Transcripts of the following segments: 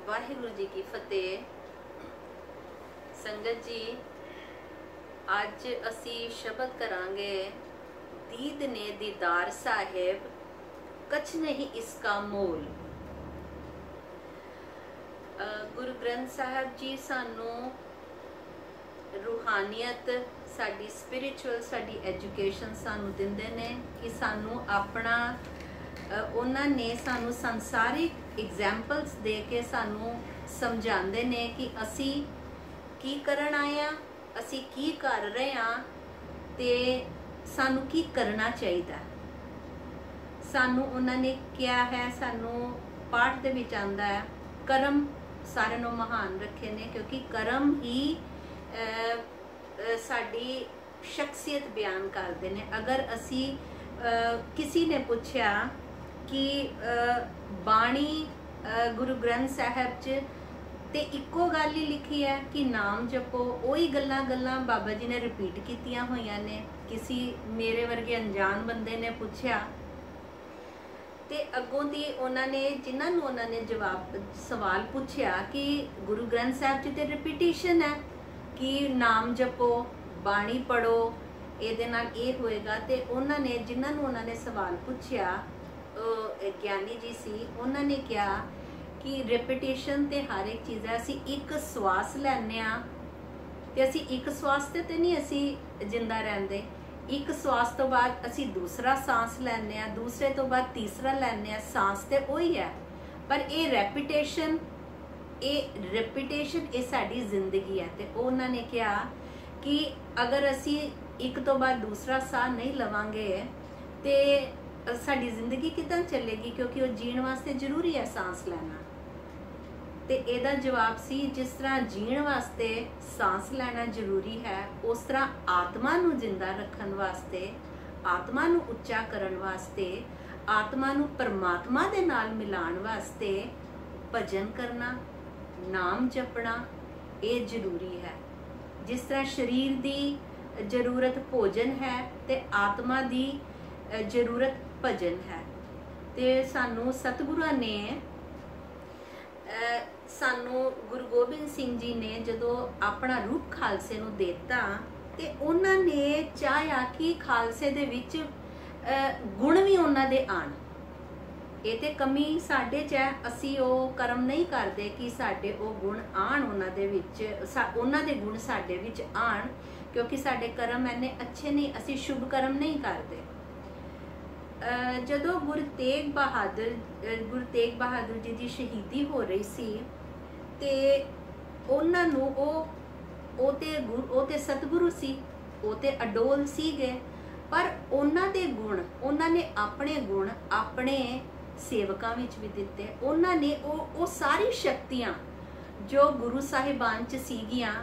वाहिगुरु जी की फतेह। संगत जी, अज असी शब्द करांगे, दीद ने दीदार साहिब, कछ नहीं इसका मोल। गुरु ग्रंथ साहब जी सानू रूहानियत, साडी स्पिरिचुअल, साडी एजुकेशन सानू दिंदे ने कि सानू अपना उन्होंने सानू संसारिक एग्जाम्पल्स दे के सानू समझाते ने कि असी की करन आए हाँ, असी की कर रहे हाँ, ते सानू की करना चाहिए। सानू उन्होंने क्या है, सानू पाठ दे विच आंदा है कर्म सारे नू महान रखे ने, क्योंकि कर्म ही साडी शख्सियत बयान करते हैं। अगर असी किसी ने पूछा कि बाणी गुरु ग्रंथ साहब च ते इक्को गल ही लिखी है कि नाम जपो, वही गल्लां बाबा जी ने रिपीट कीतियां होईयां ने। किसी मेरे वर्गे अनजान बंदे ने पूछा ते अगों दी उन्होंने जिन्हां नूं उन्होंने जवाब सवाल पूछा कि गुरु ग्रंथ साहब जी ते रिपीटिशन है कि नाम जपो, बाणी पढ़ो, ये नाल ये होएगा। ते उन्होंने जिन्हां नूं उन्होंने सवाल पूछा, ज्ञानी जी सी, उन्होंने कहा कि रेपिटेशन ते हर एक चीज़ है। असी एक श्वास लैने आ ते असी एक श्वास ते नहीं असी जिंदा रहंदे। एक श्वास तो बाद असी दूसरा सांस लैने आ, दूसरे तो बाद तीसरा लैने आ। सांस ते वही है, पर ये रेपिटेशन ये साडी जिंदगी है। तो उन्होंने कहा कि अगर असी एक तो बाद दूसरा साह नहीं लवांगे तो साडी जिंदगी किदां चलेगी, क्योंकि वो जीण वास्ते जरूरी है सांस लेना। तो एदा जवाब सी, जिस तरह जीण वास्ते सांस लेना जरूरी है, उस तरह आत्मा नू जिंदा रखन वास्ते, आत्मा नू उच्चा करन वास्ते, आत्मा नू परमात्मा दे नाल मिलान वास्ते भजन करना, नाम जपना ये जरूरी है। जिस तरह शरीर दी जरूरत भोजन है ते आत्मा दी जरूरत भजन है। ते सानू सतगुरुआं ने सानू गुरु गोबिंद सिंह जी ने जदों अपना रूप खालसे नू देता ते उन्हां ने चाहया कि खालसे दे विच गुण भी उन्हां दे आण। ये ते कमी साडे च है, असी वो कर्म नहीं करते कि साडे वो गुण आण, उन्हां दे विच उन्हां दे गुण साडे विच आण, क्योंकि साडे कर्म इन्ने अच्छे नहीं, असी शुभ कर्म नहीं करते। जदों गुरु तेग बहादुर जी की शहीदी हो रही सी ते उन्हां नूं ओ ते सतगुरु सी, ओ ते अडोल सीगे, पर उन्हां दे गुण उन्हां ने अपने गुण अपने सेवकां विच भी दिते। उन्हां ने ओ सारी शक्तियां जो गुरु साहिबान च सीगियां,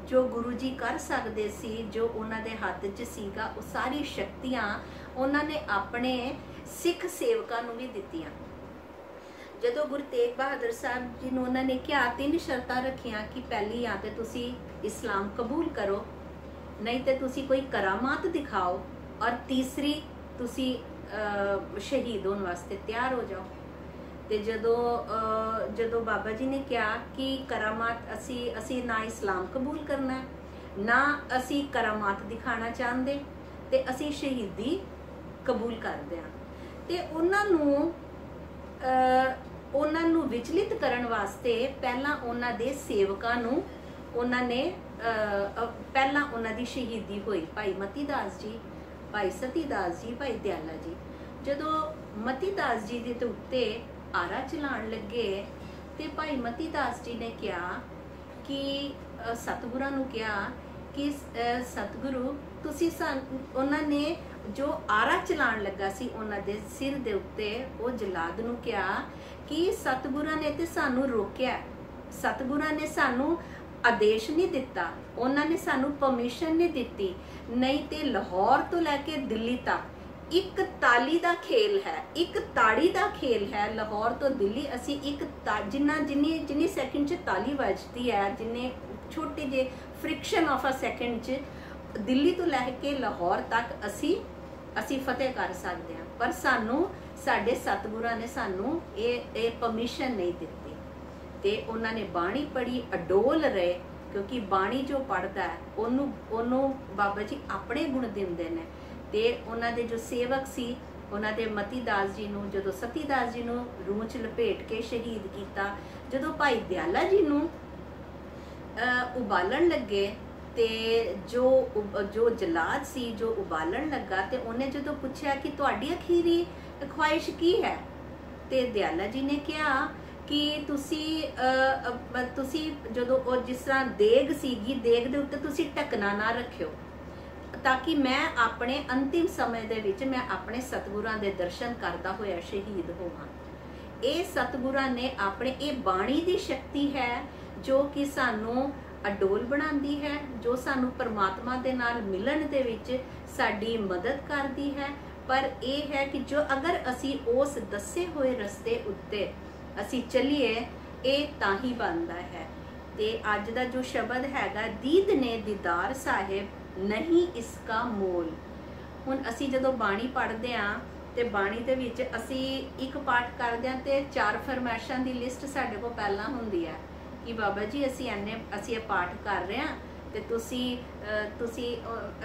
जो गुरु जी कर सकते सी, जो उन्हां दे हत्थ च सीगा, वो सारी शक्तियां उन्होंने अपने सिख सेवकां नूं भी दित्तियां। जदों गुरु तेग बहादुर साहब जी नूं उन्होंने क्या 3 शर्तां रखियां कि पहली या तो तुसी इस्लाम कबूल करो, नहीं तो तुसी कोई करामात दिखाओ, और तीसरी तुसी शहीद होने वास्ते तैयार हो जाओ। तो जदों बाबा जी ने कहा कि करामात असी ना इस्लाम कबूल करना है, ना असी करामात दिखाना चाहते, तो असी शहीदी कबूल करते हैं। तो उन्होंने विचलित करन वास्ते पहला उन्हां दे सेवकां नूं उन्होंने पहला उन्हां दी शहीदी हुई। भाई मतीदास जी, भाई सतीदास जी, भाई दयाला जी। जदों मतीदास जी दे उत्ते आरा चलाण लगे तो भाई मतीदास जी ने कहा कि सतगुरां नूं कहा कि सतगुरु तुसी उन्होंने जो आरा चलाण लगा सी उन्हां दे सिर दे उत्ते, वो जलाद नूं कहा कि सतगुरां ने ते सानू रोकिया, सतगुरां ने सानू आदेश नहीं दिता, उन्होंने सानू परमिशन नहीं दिती, नहीं तो लाहौर तो लैके दिल्ली तक एक ताली दा खेल है, एक ताड़ी दा खेल है। लाहौर तो दिल्ली असी एक जिन्नी सैकेंड च ताली बजती है, जिन्ने छोटे जे फ्रिक्शन ऑफ अ सैकेंड च दिल्ली तो लैके लाहौर तक असी फतेह कर सकते हैं। पर सानू साडे सतगुरां ने सानू ये परमिशन नहीं दिती। ਤੇ ਉਹਨਾਂ ਨੇ ਬਾਣੀ ਪੜ੍ਹੀ, ਅਡੋਲ ਰਹੇ, ਕਿਉਂਕਿ ਬਾਣੀ ਜੋ ਪੜ੍ਹਦਾ ਹੈ ਉਹਨੂੰ ਬਾਬਾ ਜੀ ਆਪਣੇ ਗੁਣ ਦਿੰਦੇ ਨੇ। ਤੇ ਉਹਨਾਂ ਦੇ ਜੋ ਸੇਵਕ ਸੀ, ਉਹਨਾਂ ਦੇ ਮਤੀ ਦਾਸ ਜੀ ਨੂੰ ਜਦੋਂ ਸਤੀ ਦਾਸ ਜੀ ਨੂੰ ਰੂਹ 'ਚ ਲਪੇਟ ਕੇ ਸ਼ਹੀਦ ਕੀਤਾ, ਜਦੋਂ ਭਾਈ ਦਿਆਲਾ ਜੀ ਨੂੰ ਉਬਾਲਣ ਲੱਗੇ ਤੇ ਜੋ ਜਲਾਦ ਸੀ ਜੋ ਉਬਾਲਣ ਲੱਗਾ, ਤੇ ਉਹਨੇ ਜਦੋਂ ਪੁੱਛਿਆ ਕਿ ਤੁਹਾਡੀ ਅਖੀਰੀ ਖੁਆਇਸ਼ ਕੀ ਹੈ, ਤੇ ਦਿਆਲਾ ਜੀ ਨੇ ਕਿਹਾ ਕਿ ਤੁਸੀਂ ਜਦੋਂ ਉਹ ਜਿਸ ਤਰ੍ਹਾਂ ਦੇਗ ਸੀਗੀ, ਦੇਗ ਦੇ ਉੱਤੇ ਤੁਸੀਂ ਢੱਕਣਾ ਨਾ ਰੱਖਿਓ, ਤਾਂ ਕਿ ਮੈਂ ਆਪਣੇ ਅੰਤਿਮ ਸਮੇਂ ਦੇ ਵਿੱਚ ਮੈਂ ਆਪਣੇ ਸਤਿਗੁਰਾਂ ਦੇ ਦਰਸ਼ਨ ਕਰਦਾ ਹੋਇਆ ਸ਼ਹੀਦ ਹੋਵਾਂ। ਇਹ ਸਤਿਗੁਰਾਂ ਨੇ ਆਪਣੇ, ਇਹ ਬਾਣੀ ਦੀ ਸ਼ਕਤੀ ਹੈ ਜੋ ਕਿ ਸਾਨੂੰ ਅਡੋਲ ਬਣਾਉਂਦੀ ਹੈ, ਜੋ ਸਾਨੂੰ ਪਰਮਾਤਮਾ ਦੇ ਨਾਲ ਮਿਲਣ ਦੇ ਵਿੱਚ ਸਾਡੀ ਮਦਦ ਕਰਦੀ ਹੈ। ਪਰ ਇਹ ਹੈ ਕਿ ਜੋ ਅਗਰ ਅਸੀਂ ਉਸ ਦੱਸੇ ਹੋਏ ਰਸਤੇ ਉੱਤੇ ਅਸੀਂ ਚੱਲੀਏ, ਇਹ ਤਾਂ ਹੀ ਬਣਦਾ ਹੈ। ਤੇ ਅੱਜ ਦਾ ਜੋ ਸ਼ਬਦ ਹੈਗਾ, ਦੀਦ ਨੇ ਦੀਦਾਰ ਸਾਹਿਬ ਨਹੀਂ ਇਸਕਾ ਮੋਲ। ਹੁਣ ਅਸੀਂ ਜਦੋਂ ਬਾਣੀ ਪੜ੍ਹਦੇ ਹਾਂ ਤੇ ਬਾਣੀ ਦੇ ਵਿੱਚ ਅਸੀਂ ਇੱਕ ਪਾਠ ਕਰਦੇ ਹਾਂ ਤੇ 4 ਫਰਮਾਇਸ਼ਾਂ ਦੀ ਲਿਸਟ ਸਾਡੇ ਕੋਲ ਪਹਿਲਾਂ ਹੁੰਦੀ ਹੈ ਕਿ ਬਾਬਾ ਜੀ ਅਸੀਂ ਇਹ ਪਾਠ ਕਰ ਰਹੇ ਹਾਂ ਤੇ ਤੁਸੀਂ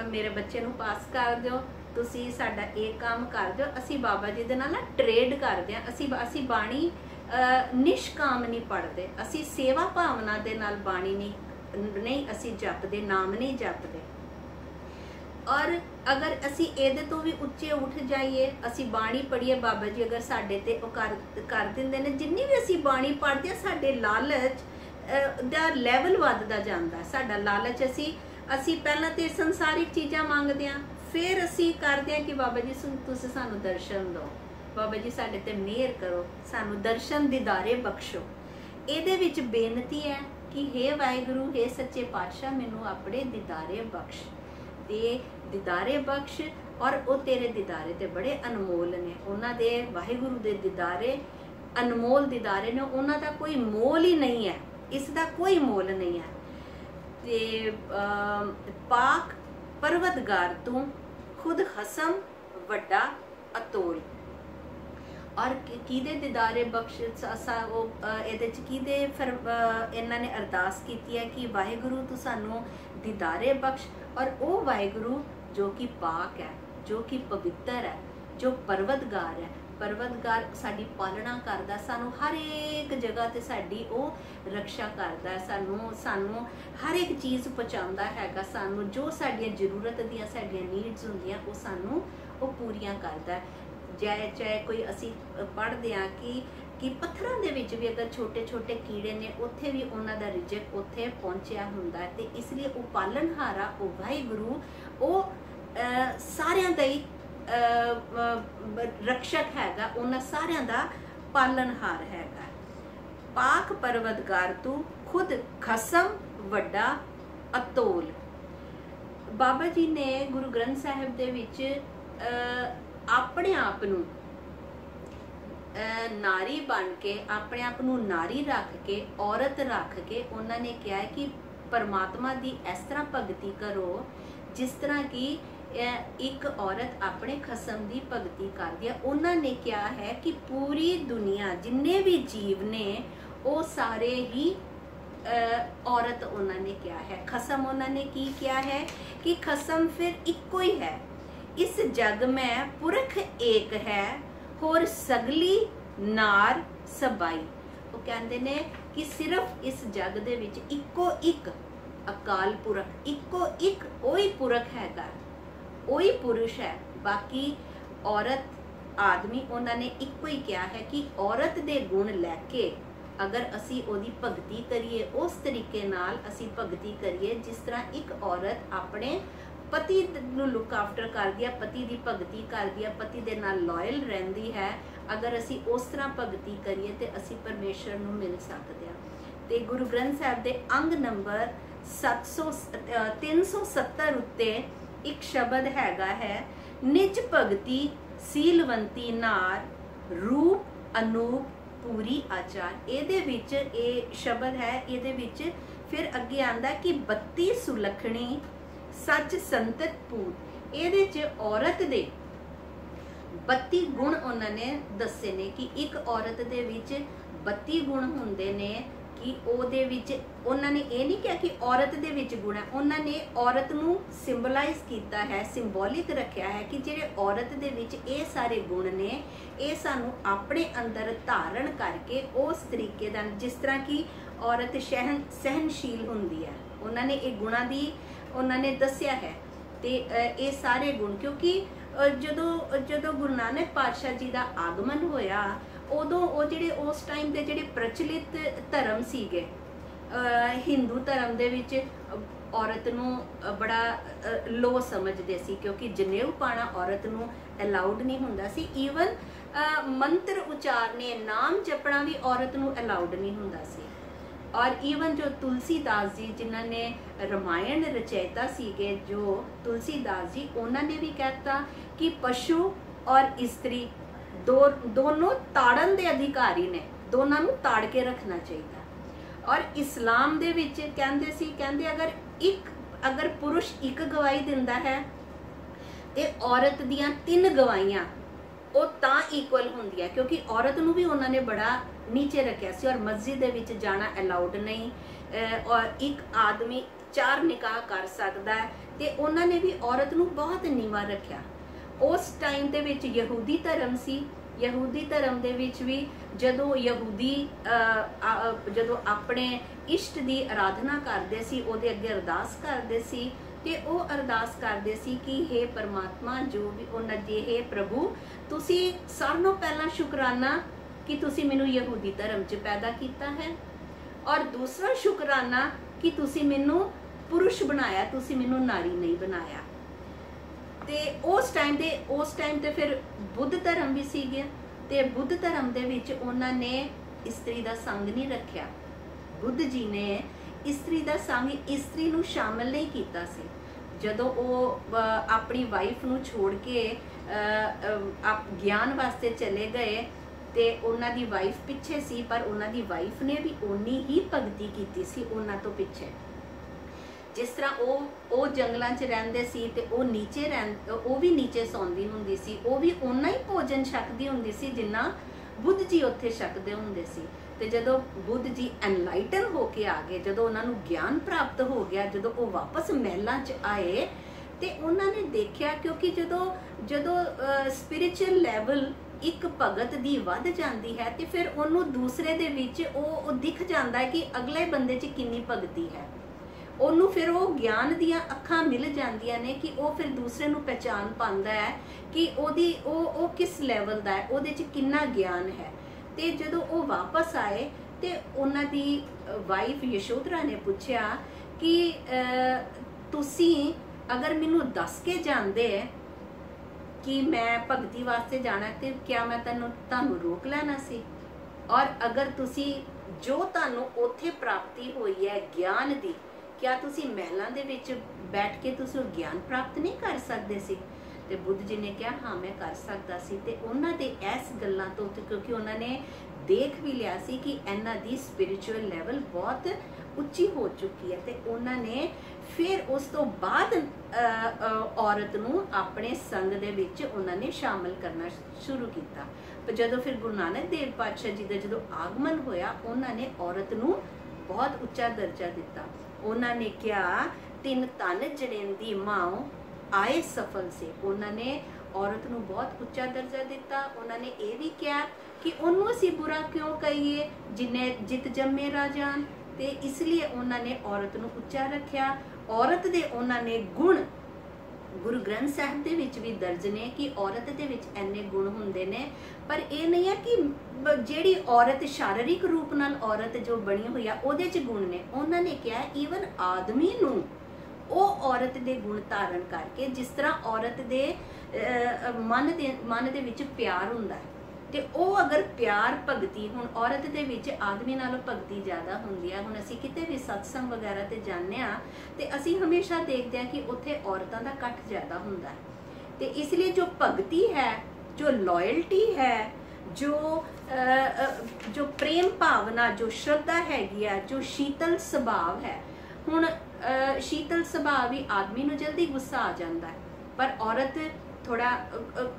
ਮੇਰੇ ਬੱਚੇ ਨੂੰ ਪਾਸ ਕਰ ਦਿਓ, ਤੁਸੀਂ ਸਾਡਾ ਇਹ ਕੰਮ ਕਰ ਦਿਓ। ਅਸੀਂ ਬਾਬਾ ਜੀ ਦੇ ਨਾਲ ਟ੍ਰੇਡ ਕਰਦੇ ਹਾਂ। ਅਸੀਂ ਬਾਣੀ ਨਿਸ਼ਕਾਮ ਨਹੀਂ ਪੜ੍ਹਦੇ, ਅਸੀਂ ਸੇਵਾ ਭਾਵਨਾ ਦੇ ਨਾਲ ਬਾਣੀ ਨਹੀਂ ਅਸੀਂ ਜਪਦੇ, ਨਾਮ ਨਹੀਂ ਜਪਦੇ। ਔਰ ਅਗਰ ਅਸੀਂ ਇਹਦੇ ਤੋਂ ਵੀ ਉੱਚੇ ਉੱਠ ਜਾਈਏ, ਅਸੀਂ ਬਾਣੀ ਪੜ੍ਹੀਏ, ਬਾਬਾ ਜੀ ਅਗਰ ਸਾਡੇ ਤੇ ਉਹ ਕਰ ਦਿੰਦੇ ਨੇ, ਜਿੰਨੀ ਵੀ ਅਸੀਂ ਬਾਣੀ ਪੜ੍ਹਦੇ ਹਾਂ ਸਾਡੇ ਲਾਲਚ ਦਾ ਲੈਵਲ ਵੱਧਦਾ ਜਾਂਦਾ। ਸਾਡਾ ਲਾਲਚ ਅਸੀਂ ਪਹਿਲਾਂ ਤੇ ਸੰਸਾਰਿਕ ਚੀਜ਼ਾਂ ਮੰਗਦੇ ਹਾਂ, ਫਿਰ ਅਸੀਂ ਕਰਦੇ ਹਾਂ ਕਿ ਬਾਬਾ ਜੀ ਤੁਸੀਂ ਸਾਨੂੰ ਦਰਸ਼ਨ ਦਿਓ, ਬਾਬਾ ਜੀ ਸਾਡੇ ਤੇ ਮਿਹਰ ਕਰੋ, ਸਾਨੂੰ ਦਰਸ਼ਨ ਦੀਦਾਰੇ ਬਖਸ਼ੋ। ਇਹਦੇ ਵਿੱਚ ਬੇਨਤੀ ਹੈ ਕਿ ਹੇ ਵਾਹਿਗੁਰੂ, ਹੇ ਸੱਚੇ ਪਾਤਸ਼ਾਹ, ਮੈਨੂੰ ਆਪਣੇ ਦੀਦਾਰੇ ਬਖਸ਼, ਤੇ ਦੀਦਾਰੇ ਬਖਸ਼। ਔਰ ਉਹ ਤੇਰੇ ਦੀਦਾਰੇ ਤੇ ਬੜੇ ਅਨਮੋਲ ਨੇ, ਉਹਨਾਂ ਦੇ ਵਾਹਿਗੁਰੂ ਦੇ ਦੀਦਾਰੇ ਅਨਮੋਲ ਦੀਦਾਰੇ ਨੇ, ਉਹਨਾਂ ਦਾ ਕੋਈ ਮੋਲ ਹੀ ਨਹੀਂ ਹੈ, ਇਸ ਦਾ ਕੋਈ ਮੋਲ ਨਹੀਂ ਹੈ। ਤੇ ਪਾਕ ਪਰਵਤਗਾਰ ਤੂੰ ਖੁਦ ਹਸਮ ਵੱਡਾ ਅਤੋਲ। ਔਰ ਕਿਹਦੇ ਦੀਦਾਰੇ ਬਖਸ਼, ਇਹਦੇ ਚ ਕਿਹਦੇ ਇਹਨਾਂ ਨੇ ਅਰਦਾਸ ਕੀਤੀ ਹੈ ਕਿ ਵਾਹਿਗੁਰੂ ਤੂੰ ਸਾਨੂੰ ਦੀਦਾਰੇ ਬਖਸ਼। ਔਰ ਉਹ ਵਾਹਿਗੁਰੂ ਜੋ ਕਿ ਪਾਕ ਹੈ, ਜੋ ਕਿ ਪਵਿੱਤਰ ਹੈ, ਜੋ ਪਰਵਤਗਾਰ ਹੈ, ਪਰਵਤਗਾਰ ਸਾਡੀ ਪਾਲਣਾ ਕਰਦਾ, ਸਾਨੂੰ ਹਰ ਇੱਕ ਜਗ੍ਹਾ ਤੇ ਸਾਡੀ ਉਹ ਰਕਸ਼ਾ ਕਰਦਾ, ਸਾਨੂੰ ਹਰ ਇੱਕ ਚੀਜ਼ ਪਹੁੰਚਾਉਂਦਾ ਹੈਗਾ, ਸਾਨੂੰ ਜੋ ਸਾਡੀਆਂ ਜ਼ਰੂਰਤ ਦੀਆਂ ਸਾਡੀਆਂ ਨੀਡਸ ਹੁੰਦੀਆਂ ਉਹ ਪੂਰੀਆਂ ਕਰਦਾ। ਚਾਹੇ ਕੋਈ ਅਸੀਂ ਪੜ੍ਹਦੇ ਹਾਂ ਕਿ ਪੱਥਰਾਂ ਦੇ ਵਿੱਚ ਵੀ ਅਗਰ ਛੋਟੇ ਛੋਟੇ ਕੀੜੇ ਨੇ, ਉੱਥੇ ਵੀ ਉਹਨਾਂ ਦਾ ਰਿਜ਼ਕ ਉੱਥੇ ਪਹੁੰਚਿਆ ਹੁੰਦਾ। ਤੇ ਇਸ ਲਈ ਉਹ ਪਾਲਣਹਾਰਾ, ਉਹ ਵਾਹਿਗੁਰੂ, ਉਹ ਸਾਰਿਆਂ ਦਾ ਹੀ ਰਕਸ਼ਕ ਹੈਗਾ, ਉਹਨਾਂ ਸਾਰਿਆਂ ਦਾ ਪਾਲਣਹਾਰ ਹੈਗਾ। ਪਾਕ ਪਰਵਤਗਾਰ ਤੂੰ ਖੁਦ ਖਸਮ ਵੱਡਾ ਅਤੋਲ। ਬਾਬਾ ਜੀ ਨੇ ਗੁਰੂ ਗ੍ਰੰਥ ਸਾਹਿਬ ਦੇ ਵਿੱਚ ਆਪਣੇ ਆਪ ਨੂੰ ਨਾਰੀ ਬਣ ਕੇ, ਆਪਣੇ ਆਪ ਨੂੰ ਨਾਰੀ ਰੱਖ ਕੇ, ਔਰਤ ਰੱਖ ਕੇ ਉਹਨਾਂ ਨੇ ਕਿਹਾ ਹੈ ਕਿ ਪਰਮਾਤਮਾ ਦੀ ਇਸ ਤਰ੍ਹਾਂ ਭਗਤੀ ਕਰੋ ਜਿਸ ਤਰ੍ਹਾਂ ਕਿ ਇੱਕ ਔਰਤ ਆਪਣੇ ਖਸਮ ਦੀ ਭਗਤੀ ਕਰਦੀ ਹੈ। ਉਹਨਾਂ ਨੇ ਕਿਹਾ ਹੈ ਕਿ ਪੂਰੀ ਦੁਨੀਆ ਜਿੰਨੇ ਵੀ ਜੀਵ ਨੇ ਉਹ ਸਾਰੇ ਹੀ ਔਰਤ ਉਹਨਾਂ ਨੇ ਕਿਹਾ ਹੈ। ਖਸਮ ਉਹਨਾਂ ਨੇ ਕੀ ਕਿਹਾ ਹੈ ਕਿ ਖਸਮ ਫਿਰ ਇੱਕੋ ਹੀ ਹੈ, ਇਸ ਜਗ ਮੈਂ ਪੁਰਖ ਏਕ ਹੈ, ਹੋਰ ਸਗਲੀ ਨਾਰ ਸਬਾਈ। ਉਹ ਕਹਿੰਦੇ ਨੇ ਕਿ ਸਿਰਫ ਇਸ ਜਗ ਦੇ ਵਿੱਚ ਇੱਕੋ ਇੱਕ ਅਕਾਲ ਪੁਰਖ, ਇੱਕੋ ਇੱਕ ਉਹੀ ਪੁਰਖ ਹੈਗਾ, ਉਹੀ ਪੁਰਸ਼ ਹੈ। ਬਾਕੀ ਔਰਤ ਆਦਮੀ ਉਹਨਾਂ ਨੇ ਇੱਕੋ ਹੀ ਕਿਹਾ ਹੈ ਕਿ ਔਰਤ ਦੇ ਗੁਣ ਲੈ ਕੇ ਅਗਰ ਅਸੀਂ ਉਹਦੀ ਭਗਤੀ ਕਰੀਏ, ਉਸ ਤਰੀਕੇ ਨਾਲ ਅਸੀਂ ਭਗਤੀ ਕਰੀਏ ਜਿਸ ਤਰ੍ਹਾਂ ਇੱਕ ਔਰਤ ਆਪਣੇ ਪਤੀ ਨੂੰ ਲੁੱਕ ਆਫਟਰ ਕਰਦੀ ਹੈ, ਪਤੀ ਦੀ ਭਗਤੀ ਕਰਦੀ ਹੈ, ਪਤੀ ਦੇ ਨਾਲ ਲਾਇਲ ਰਹਿੰਦੀ ਹੈ, ਅਗਰ ਅਸੀਂ ਉਸ ਤਰ੍ਹਾਂ ਭਗਤੀ ਕਰੀਏ ਤੇ ਅਸੀਂ ਪਰਮੇਸ਼ਰ ਨੂੰ ਮਿਲ ਸਕਦੇ ਹਾਂ। ਤੇ ਗੁਰੂ ਗ੍ਰੰਥ ਸਾਹਿਬ ਦੇ ਅੰਗ ਨੰਬਰ 370 ਉੱਤੇ ਇੱਕ ਸ਼ਬਦ ਹੈਗਾ ਹੈ, ਨਿਜ ਭਗਤੀ ਸੀਲਵੰਤੀ ਨਾਰ, ਰੂਪ ਅਨੂਪ ਪੂਰੀ ਆਚਾਰ। ਇਹਦੇ ਵਿੱਚ ਇਹ ਸ਼ਬਦ ਹੈ, ਇਹਦੇ ਵਿੱਚ ਫਿਰ ਅੱਗੇ ਆਂਦਾ ਕਿ 32 ਸੁਲੱਖਣੀ ਸੱਚ ਸੰਤਤ ਪੂਤ। ਇਹਦੇ 'ਚ ਔਰਤ ਦੇ 32 ਗੁਣ ਉਹਨਾਂ ਨੇ ਦੱਸੇ ਨੇ ਕਿ ਇੱਕ ਔਰਤ ਦੇ ਵਿੱਚ 32 ਗੁਣ ਹੁੰਦੇ ਨੇ कि ਉਹਦੇ ਵਿੱਚ ਉਹਨਾਂ ਨੇ ਇਹ ਨਹੀਂ ਕਿਹਾ ਕਿ ਔਰਤ ਦੇ ਵਿੱਚ ਗੁਣ ਹੈ, ਉਹਨਾਂ ਨੇ ਔਰਤ ਨੂੰ ਸਿੰਬਲਾਈਜ਼ ਕੀਤਾ ਹੈ, ਸਿੰਬੋਲਿਕ ਰੱਖਿਆ ਹੈ ਕਿ ਜਿਹੜੇ ਔਰਤ ਦੇ ਵਿੱਚ ਇਹ ਸਾਰੇ ਗੁਣ ਨੇ ਇਹ ਸਾਨੂੰ ਆਪਣੇ ਅੰਦਰ ਧਾਰਨ ਕਰਕੇ ਉਸ ਤਰੀਕੇ ਦਾ, ਜਿਸ ਤਰ੍ਹਾਂ ਕਿ ਔਰਤ ਸਹਿਨਸ਼ੀਲ ਹੁੰਦੀ ਹੈ, ਉਹਨਾਂ ਨੇ ਇਹ ਗੁਣਾਂ ਦੀ ਉਹਨਾਂ ਨੇ ਦੱਸਿਆ ਹੈ। ਤੇ ਇਹ ਸਾਰੇ ਗੁਣ ਕਿਉਂਕਿ ਜਦੋਂ ਗੁਰੂ ਨਾਨਕ ਪਾਤਸ਼ਾਹ ਜੀ ਦਾ ਆਗਮਨ ਹੋਇਆ ਉਦੋਂ ਉਹ ਜਿਹੜੇ ਉਸ ਟਾਈਮ ਦੇ ਜਿਹੜੇ ਪ੍ਰਚਲਿਤ ਧਰਮ ਸੀਗੇ, ਹਿੰਦੂ ਧਰਮ ਦੇ ਵਿੱਚ ਔਰਤ ਨੂੰ ਬੜਾ ਲੋ ਸਮਝਦੇ ਸੀ ਕਿਉਂਕਿ ਜਨੇਊ ਪਾਣਾ ਔਰਤ ਨੂੰ ਅਲਾਉਡ ਨਹੀਂ ਹੁੰਦਾ ਸੀ। ਈਵਨ ਮੰਤਰ ਉਚਾਰਨੇ, ਨਾਮ ਜਪਣਾ ਵੀ ਔਰਤ ਨੂੰ ਅਲਾਉਡ ਨਹੀਂ ਹੁੰਦਾ ਸੀ। और इवन जो तुलसीदास जी जिन्होंने रामायण रचयिता सीगे, जो तुलसीदास जी उन्होंने भी कहता कि पशु और स्त्री दोनों ताड़न दे अधिकारी ने, दोनों नूं ताड़ के रखना चाहिए। और इस्लाम दे विच कहंदे अगर पुरुष एक गवाही दिंदा है ते औरत दियां 3 गवाहियां वो तां इक्वल हुंदी है, क्योंकि औरत नूं भी उन्होंने बड़ा नीचे रखा सी और मस्जिद दे विच जाना अलाउड नहीं, और एक आदमी 4 निकाह कर सकता है, ते उन्होंने भी औरत नूं बहुत नीवा रखा। उस टाइम दे विच यहूदी धर्म सी, यहूदी धर्म दे विच भी जदों यहूदी जदों अपने इष्ट दी आराधना करदे सी, उहदे अगे अरदास करदे सी ते ਉਹ अरदास करदे सी कि हे परमात्मा जो भी उन्हां दे हे प्रभु तुसी सारे नालों पहला शुकराना कि तुसी मैनू यहूदी धर्म च पैदा किया है, और दूसरा शुकराना कि तुसी मैनू पुरुष बनाया, तुसी मैनू नारी नहीं बनाया। ते उस टाइम ते फिर बुद्ध धर्म भी सीगे, ते बुद्ध धर्म दे विच उन्हां ने इस्त्री दा संग नहीं रखिया। बुद्ध जी ने इस्त्री दा संग इस्त्री नू शामिल नहीं कीता सी। जदों वो अपनी वाइफ नू छोड़ के ज्ञान वास्ते चले गए ते उन्हां दी वाइफ पिछे सी, पर उन्हां दी वाइफ ने भी उन्नी ही भगती कीती सी उन्हां तो पिछे। जिस तरह वो जंगलों च रहिंदे सी ते वो नीचे वो भी नीचे सौंदी हुंदी सी, वो भी उन्ना ही भोजन छकदी हुंदी सी जिन्ना बुद्ध जी उत्थे छकदे हुंदे सी। ते जदों बुद्ध जी एनलाइटन होके आ गए, जदों उन्हां नूं ज्ञान प्राप्त हो गया, जदों वो वापस महलां च आए ते उन्हां ने देखिया, क्योंकि जदों स्पिरिचुअल लैवल एक भगत दी वध जांदी है ते फिर उन्हों दूसरे दे विच वो दिख जाता है कि अगले बंदे च किन्नी भगती है। उन्हों फिर वो ज्ञान दियां अखां मिल जांदियां ने कि वो फिर दूसरे नूं पहचान पांदा है कि वो किस लैवल दा है, उहदे च किन्ना ज्ञान है। ते जदों वो वापस आए ते उन्हां दी वाइफ यशोधरा ने पूछया कि तुसीं अगर मैनू दस के जांदे कि मैं भगती वास्ते जाना ते क्या मैं तुहानू रोक लेना सी, और अगर तुसी जो तुहानू उत्थे प्राप्ति हुई है ज्ञान दी, क्या तुसी महलां दे विच बैठ के तुसी ज्ञान प्राप्त नहीं कर सकदे सी? ते बुद्ध जी ने कहा हाँ मैं कर सकता सी। ते उन्हां दे इस गल्लां तो, क्योंकि उन्होंने देख भी लिया सी कि इन्हां दी स्पिरिचुअल लैवल बहुत उच्ची हो चुकी है, ते उन्होंने फिर उस तो बाद औरत नूं अपने संग दे विच उन्होंने शामिल करना शुरू किया। पर जदों फिर गुरु नानक देव पातशाह जी का जदों आगमन होया, उन्होंने औरत नूं बहुत उच्चा दर्जा दिता। उन्होंने कहा तिन तन जनेंदी माओ आए सफल से, उन्होंने औरत नूं बहुत उच्चा दर्जा दिता। उन्होंने ये भी कहा कि उन्होंने असीं बुरा क्यों कहिए जिन्हें जित जम्मे राजान, ते इसलिए उन्होंने औरत नूं उच्चा रखिया। औरत दे उन्होंने गुण गुरु ग्रंथ साहिब दे विच भी दर्ज ने कि औरत दे विच इन्ने गुण हुंदे ने, पर यह नहीं है कि जिहड़ी औरत शारीरिक रूप नाल औरत जो बनी हुई है उहदे च गुण ने। उन्होंने कहा ईवन आदमी नूं वो औरत दे गुण धारण करके, जिस तरह औरत दे मन दे विच प्यार हुंदा है, ते वो अगर प्यार भगती हुण औरत दे विच आदमी नालों भगती ज़्यादा हुंदी है। हुण असीं किते भी सत्संग वगैरह ते जाने आ ते असीं हमेशा देखते हैं कि उत्थे औरतां दा घट ज़्यादा हुंदा है। ते इसलिए जो भगती है, जो लॉयल्टी है, जो प्रेम भावना, जो श्रद्धा हैगी है, जो शीतल सुभाव है। हुण शीतल सुभाव भी आदमी नूं जल्दी गुस्सा आ जाता है, पर औरत थोड़ा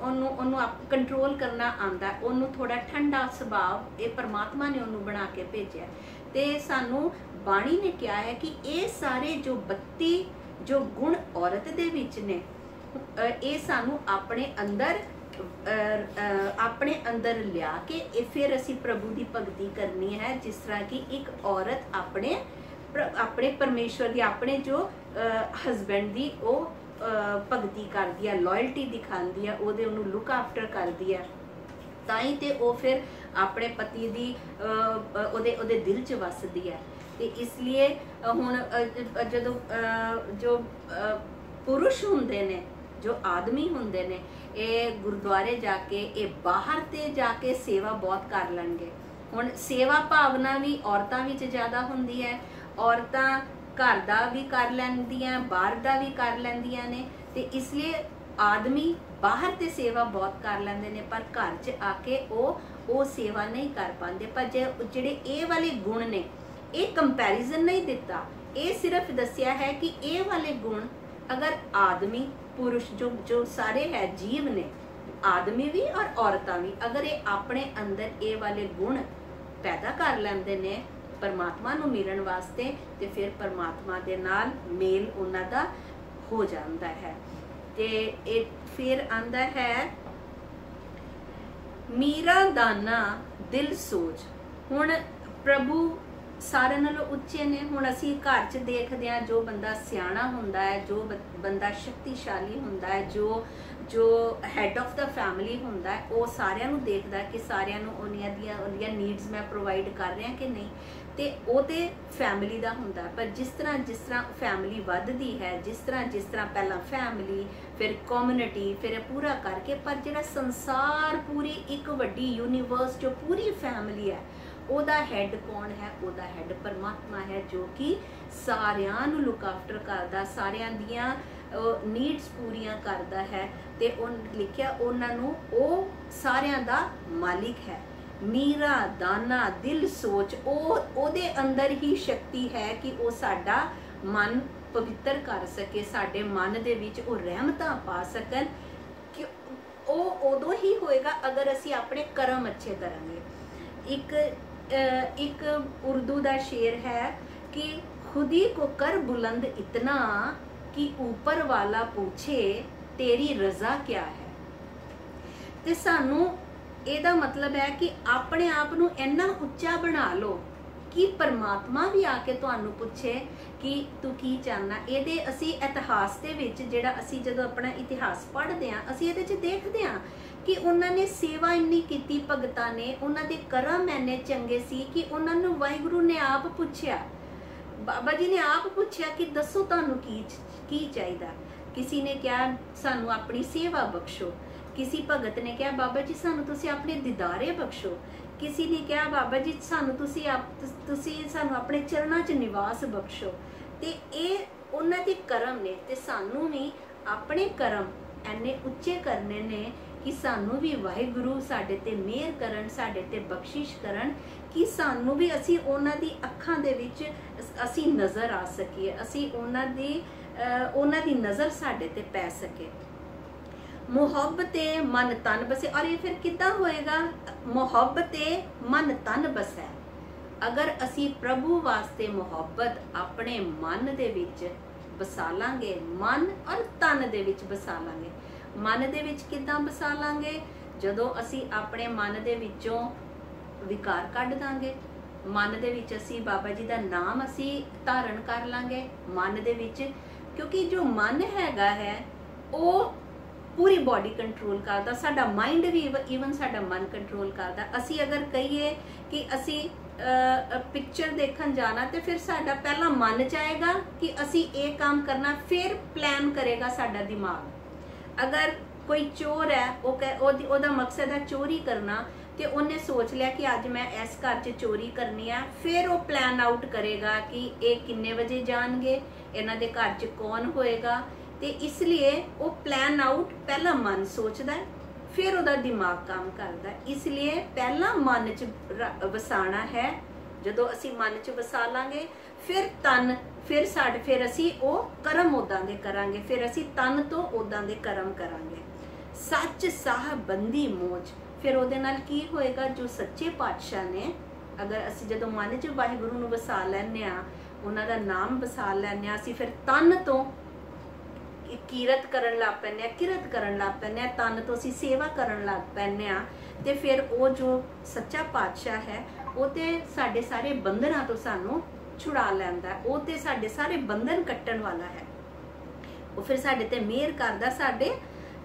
ओनू कंट्रोल करना आंदा है, ओनू थोड़ा ठंडा सुभाव ये परमात्मा ने ओनू बना के भेजा। ते सानू बाणी ने कहा है कि ये सारे जो 32 जो गुण औरत दे विच ने, ये सानू अपने अंदर लिया के फिर असी प्रभु की भगती करनी है। जिस तरह की एक औरत अपने परमेश्वर की, अपने जो हसबैंड की वो भगती करती है, लॉयल्टी दिखाती है, ओदे उन्होंने लुक आफ्टर करती है, ताई ते वो फिर अपने पति की ओदे दिल च वसदी है। तो इसलिए हुण जदों जो पुरुष हुंदे ने, जो आदमी हुंदे ने, ये गुरुद्वारे जाके ये बाहर ते जाके सेवा बहुत कर लेंगे। हुण सेवा भावना भी औरतां विच ज़्यादा हुंदी है, औरतां घर दा भी कर लैंदियां, बाहर दा भी कर लैंदियां ने, ते इसलिए आदमी बाहर ते सेवा बहुत कर लेंदे ने, पर घर च आके वो सेवा नहीं कर पाते। पर जिहड़े ये वाले गुण ने, ये कंपैरिजन नहीं दिता, ये सिर्फ दसिया है कि ये वाले गुण अगर आदमी पुरुष जो सारे है जीव ने, आदमी भी और औरतां भी, अगर ये अपने अंदर ये वाले गुण पैदा कर लेंदे ने परमात्मा नूं मिलण वास्ते, ते फिर परमात्मा दे नाल मेल उन्हां दा हो जाता है। ते ये फिर आंदा है मीरा दाना दिल सोच। हुण प्रभु सारे नालों उच्चे ने। हुण असीं घर च देखदे हां, जो बंदा सियाणा हुंदा है, जो बंदा शक्तिशाली हुंदा है, जो हैड ऑफ द फैमिली हुंदा है, वो सारिਆਂ ਨੂੰ देखदा है कि सारिਆਂ ਨੂੰ उन्दियां नीड्स मैं प्रोवाइड कर रहा कि नहीं, ते वो ते फैमिली दा हुंदा है। पर जिस तरह फैमिली वधदी है, जिस तरह पहला फैमिली, फिर कम्युनिटी, फिर पूरा करके, पर जिहड़ा संसार पूरी एक वड्डी यूनीवर्स जो पूरी फैमिली है, ओदा हैड कौन है? ओदा हैड परमात्मा है, जो कि सारियां नूं लुक आफ्टर करदा, सारियां दियां नीड्स पूरियां करदा है, ते उन लिखिया उन्हां नूं ओ सारियां दा मालिक है। मीरा दाना दिल सोच, ओदे अंदर ही शक्ति है कि वो साडा मन पवित्र कर सके, साडे मन दे विच ओ रहमतां पा सकन। कि ओ उदों ही होएगा अगर असी अपने कर्म अच्छे करांगे। एक उर्दू दा शेर है कि खुदी को कर बुलंद इतना कि ऊपर वाला पूछे तेरी रजा क्या है। ते सानू एदा मतलब है कि अपने आप नू इन्ना उच्चा बना लो कि परमात्मा भी आके तुहानू पूछे कि तू की चाहना। एदे असी इतिहास दे विच जिहड़ा असी जदों अपना इतिहास पढ़दे हां, असी एदे च देखदे हां कि उन्होंने सेवा इन्नी की, भगतां ने, उन्होंने कर्म इन्ने चंगे सी कि उन्होंने वाहिगुरु ने आप पूछया, बाबा जी ने आप पूछया कि दसो तुहानू की चाहिए। किसी ने कहा सानू अपनी सेवा बख्शो, किसी भगत ने कहा बाबा जी सानू तुसी अपने दीदारे बख्शो, किसी ने कहा बाबा जी सानू तुसी सानू अपने चरणों च निवास बख्शो। ते ये उन्हां दे कर्म ने, ते सानू भी अपने कर्म इन्ने उच्चे करने ने कि सानू भी वाहिगुरु साडे ते मेहर करन, साडे ते बख्शिश करन, कि सानू भी असी उन्हां दी अखां दे विच असी नज़र आ सकीए, असी उन्हां दी नज़र साडे ते पै सके। मुहब्बते मन तन बसे। और ये फिर किद्दां होएगा? मुहब्बते मन तन बसै। अगर असी प्रभु वास्ते मुहब्बत अपने मन दे विच बसा लांगे, मन और तन दे विच बसा लांगे। मन दे विच किद्दां बसा लांगे? जदों असी अपने मन दे विचों विकार कढ दांगे, मन दे विच असी बाबा जी दा नाम असी धारण कर लांगे मन दे विच, क्योंकि जो मन हैगा है वो पूरी बॉडी कंट्रोल करता, साडा माइंड भी ईवन साडा मन कंट्रोल करता। असी अगर कहिए कि असी पिक्चर देखन जाना, तो फिर साडा पहला मन चाहेगा कि असी ये काम करना, फिर प्लान करेगा साडा दिमाग। अगर कोई चोर है, ओदा मकसद है चोरी करना, तो उन्हें सोच लिया कि अज मैं इस घर च चोरी करनी है, फिर वो प्लान आउट करेगा कि ये किन्ने बजे जाएंगे, इन्हां दे घर च कौन होएगा। तो इसलिए वो प्लान आउट पहला मन सोचता है, फिर उहदा दिमाग काम करता है। इसलिए पहला मन च वसाना है। जदों असी मन च वसा लांगे, फिर तन, फिर असी वो कर्म उदां दे करांगे, फिर असी तन तो उदां दे कर्म करांगे। सच साह बंदी मोच, फिर उहदे नाल की होएगा? जो सच्चे पातशाह ने अगर असी जो मन च वाहिगुरू नूं वसा लैने आ, उन्हां दा नाम वसा लैने आ, असी फिर तन तो कीरत करन लग पैंदे, किरत करन लग पैंदे, तन तो असी सेवा करन लग पैंदे आ, ते फिर वो जो सच्चा पातशाह है वो ते साडे सारे बंधनां तो सानू छुड़ा लैंदा, वो ते साडे सारे बंधन कट्टण वाला है। वो फिर साडे ते मेहर करदा, साडे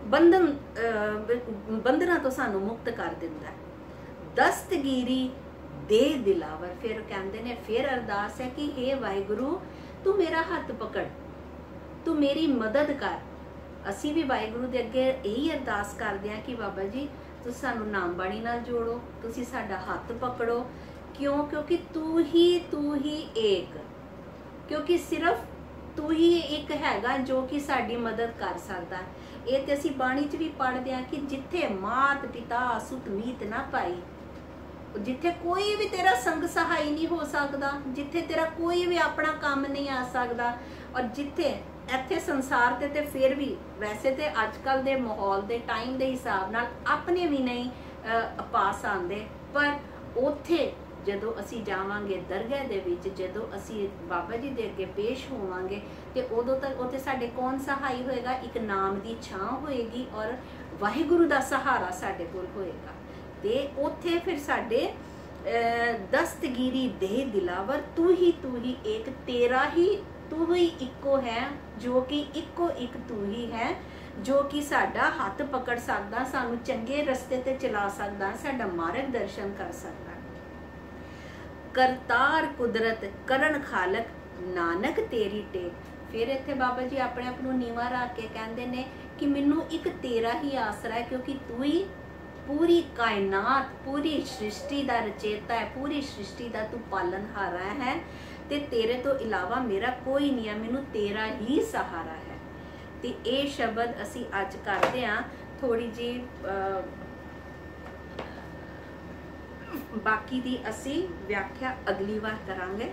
बंधनां तो सानू मुक्त कर दिंदा। दस्तगीरी दे दिलावर, फिर कहंदे ने, फिर अरदास है कि हे वाहिगुरू तू मेरा हथ पकड़, तू मेरी मदद कर। असी भी वाहिगुरू दे अगे यही अरदास करदे हां कि बाबा जी तुसीं सानू नाम बाणी नाल जोड़ो, तुसीं साडा हथ पकड़ो। क्यों? क्योंकि तू ही एक, क्योंकि सिर्फ तू ही एक हैगा जो कि साडी मदद कर सकदा। ये ते असी बाणी च भी पढ़दे हां कि जिथे मात पिता सुत मीत ना पाई, जिथे कोई भी तेरा संग सहाई नहीं हो सकदा, जिथे तेरा कोई भी अपना काम नहीं आ सकदा, और जिथे इत्थे संसार ते फिर भी वैसे तो अजकल दे माहौल दे टाइम दे हिसाब नाल अपने भी नहीं पास आंदे, पर उत्थे जदों असी जावांगे दरगाह दे विच, जदों असी बाबा जी दे अगे पेश होवांगे, ते उदों तक उत्थे साडे कौन सहाई होएगा? एक नाम दी छां होएगी और वाहिगुरू दा सहारा साडे कोल होएगा। ते उत्थे फिर साडे दस्तगीरी दे दिलावर, तू ही एक, तेरा ही तू ही इको है, जो कि इको एक तू ही है, जो कि साडा हथ पकड़ सकदा, सानू चंगे रस्ते ते चला सकदा, साडा मार्ग दर्शन कर सकदा। करतार कुदरत करन खालक नानक तेरी टेक। फिर इत्थे बाबा जी अपने आप नूं नीवा रख के कहंदे ने कि मैनू एक तेरा ही आसरा है, क्योंकि तू ही पूरी कायनात, पूरी सृष्टि दा रचेता है, पूरी सृष्टि दा तू पालनहारा है, ते तेरे तो इलावा मेरा कोई नहीं है, मैनू तेरा ही सहारा है। ते ये शब्द असी अज करते हैं। थोड़ी जी बाकी दी असी व्याख्या अगली बार करांगे।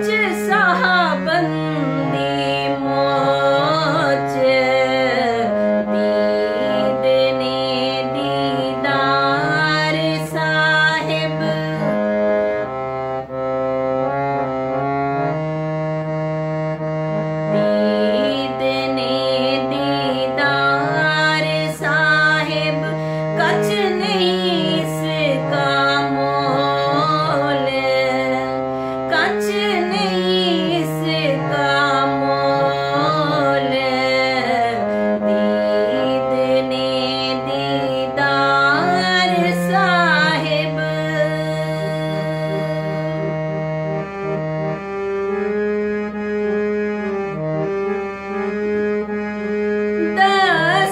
कच साहबंदी मोच दीद ने दीदार साहिब दीद ने दीदार साहिब कच नहीं इसका मोल कच नहीं इसका मोल दीद ने दीदार साहिब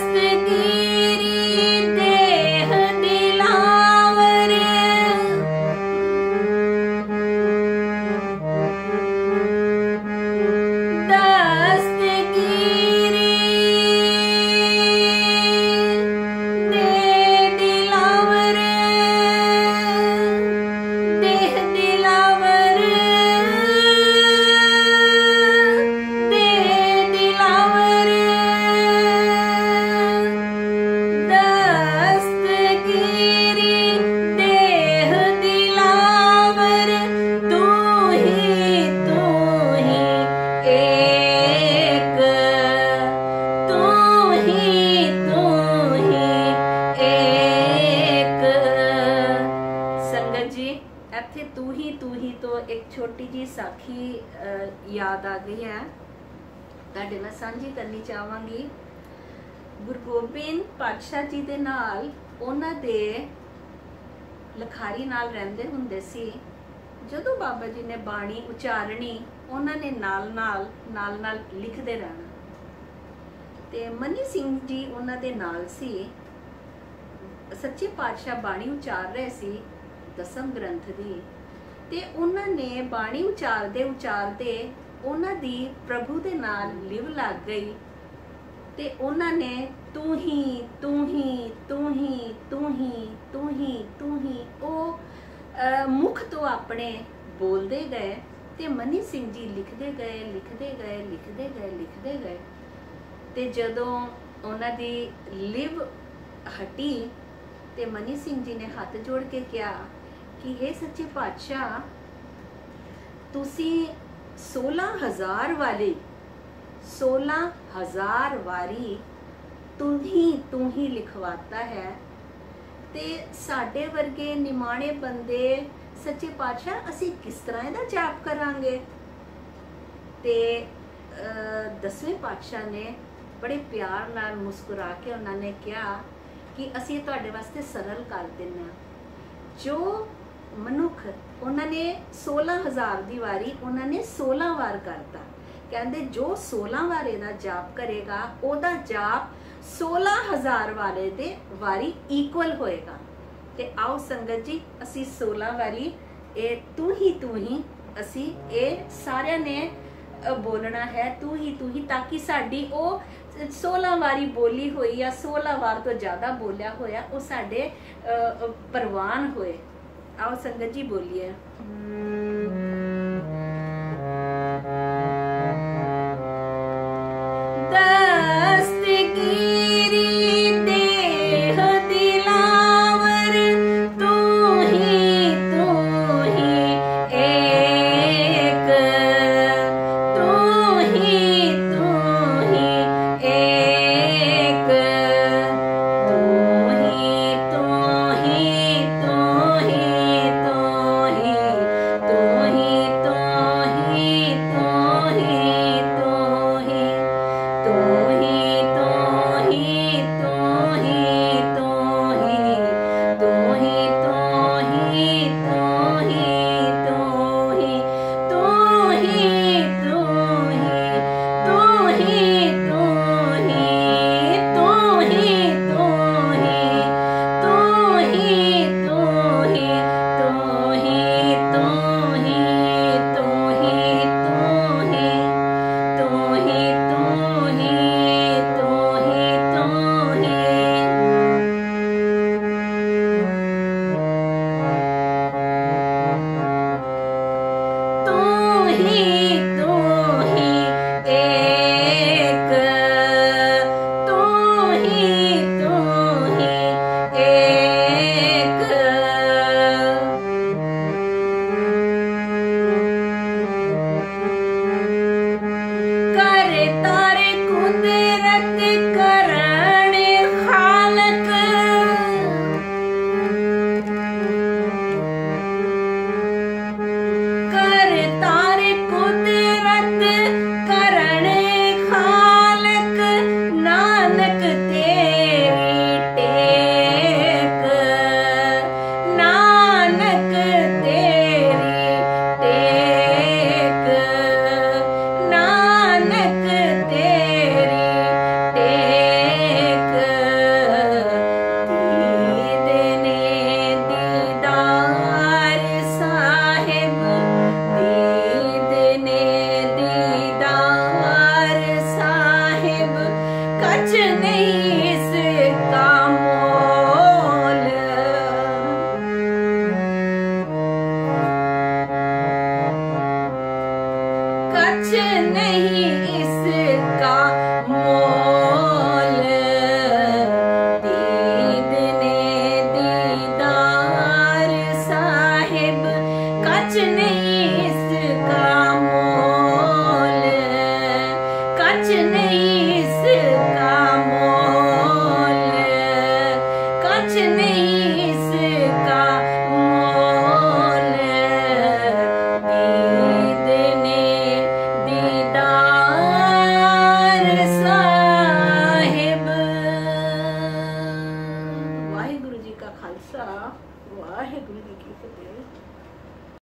दस्तगीरी देह दिलावर दस्तगीरी दे दिलावर देह दिलावर दे दिलावर दस्तगीरी देह दिलावर तू ही एक तू ही एक संगत जी ਇੱਥੇ ਤੂੰ ਹੀ ਤੋਂ ਇੱਕ ਛੋਟੀ ਜੀ ਸਾਖੀ ਯਾਦ ਆ ਗਈ ਹੈ ਤੁਹਾਡੇ ਨਾਲ ਸਾਂਝੀ ਕਰਨੀ ਚਾਹਾਂਗੀ। ਗੁਰੂ ਗੋਬਿੰਦ ਪਾਤਸ਼ਾਹ ਜੀ ਦੇ ਨਾਲ ਉਹਨਾਂ ਦੇ ਲਖਾਰੀ ਨਾਲ ਰਹਿੰਦੇ ਹੁੰਦੇ ਸੀ। ਜਦੋਂ ਬਾਬਾ ਜੀ ਨੇ ਬਾਣੀ ਉਚਾਰਨੀ ਉਹਨਾਂ ਨੇ ਨਾਲ ਨਾਲ ਲਿਖਦੇ ਰਹਿਣਾ ਤੇ ਮਨੀ ਸਿੰਘ ਜੀ ਉਹਨਾਂ ਦੇ ਨਾਲ ਸੀ। ਸੱਚੇ ਪਾਤਸ਼ਾਹ ਬਾਣੀ ਉਚਾਰ ਰਹੇ ਸੀ ਦਸਮ ਗ੍ਰੰਥ ਦੀ ਤੇ ਉਹਨਾਂ ਨੇ ਬਾਣੀ ਉਚਾਰਦੇ ਉਹਨਾਂ ਦੀ ਪ੍ਰਭੂ ਦੇ ਨਾਲ ਲਿਵ ਲੱਗ ਗਈ ਤੇ ਉਹਨਾਂ ਨੇ ਤੂੰ ਹੀ ਉਹ ਮੁਖ ਤੋਂ ਆਪਣੇ ਬੋਲਦੇ ਗਏ ਤੇ ਮਨੀ ਸਿੰਘ ਜੀ ਲਿਖਦੇ ਗਏ ਤੇ ਜਦੋਂ ਉਹਨਾਂ ਦੀ ਲਿਵ ਹਟੀ ਤੇ ਮਨੀ ਸਿੰਘ ਜੀ ਨੇ ਹੱਥ ਜੋੜ ਕੇ ਕਿਹਾ ਕਿ हे ਸੱਚੇ ਪਾਤਸ਼ਾਹ ਤੁਸੀਂ 16,000 ਵਾਰੀ ਤੂੰ ਹੀ ਲਿਖਵਾਤਾ ਹੈ ਤੇ ਸਾਡੇ ਵਰਗੇ ਨਿਮਾਣੇ ਬੰਦੇ ਸੱਚੇ ਪਾਤਸ਼ਾਹ ਅਸੀਂ ਕਿਸ ਤਰ੍ਹਾਂ ਇਹਦਾ ਜਾਪ ਕਰਾਂਗੇ। ਤੇ ਦਸਵੇਂ ਪਾਤਸ਼ਾਹ ਨੇ ਬੜੇ ਪਿਆਰ ਨਾਲ ਮੁਸਕਰਾ ਕੇ ਉਹਨਾਂ ਨੇ ਕਿਹਾ ਕਿ ਅਸੀਂ ਤੁਹਾਡੇ ਵਾਸਤੇ ਸਰਲ ਕਰ ਦਿੰਦੇ ਹਾਂ। ਜੋ ਮਨੁੱਖ ਉਹਨਾਂ ਨੇ 16,000 ਦੀ ਵਾਰੀ ਉਹਨਾਂ ਨੇ 16 ਵਾਰ ਕਰਤਾ ਕਹਿੰਦੇ ਜੋ 16 ਵਾਰ ਇਹਦਾ ਜਾਪ ਕਰੇਗਾ ਉਹਦਾ ਜਾਪ 16,000 ਵਾਲੇ ਦੇ ਵਾਰੀ ਇਕੁਅਲ ਹੋਏਗਾ। ਤੇ ਆਓ ਸੰਗਤ ਜੀ ਅਸੀਂ 16 ਵਾਰੀ ਇਹ ਤੂੰ ਹੀ ਅਸੀਂ ਇਹ ਸਾਰਿਆਂ ਨੇ ਬੋਲਣਾ ਹੈ ਤੂੰ ਹੀ ਤਾਂ ਕਿ ਸਾਡੀ ਉਹ 16 ਵਾਰੀ ਬੋਲੀ ਹੋਈ ਜਾਂ 16 ਵਾਰ ਤੋਂ ਜ਼ਿਆਦਾ ਬੋਲਿਆ ਹੋਇਆ ਉਹ ਸਾਡੇ ਪ੍ਰਵਾਨ ਹੋਏ। आओ संगत जी बोलिए। दस्तगीरी देह दिलावर तू ही एक तू ही एक तू ही नहीं इसका मोल, कछ नहीं इसका मोल, कछ नहीं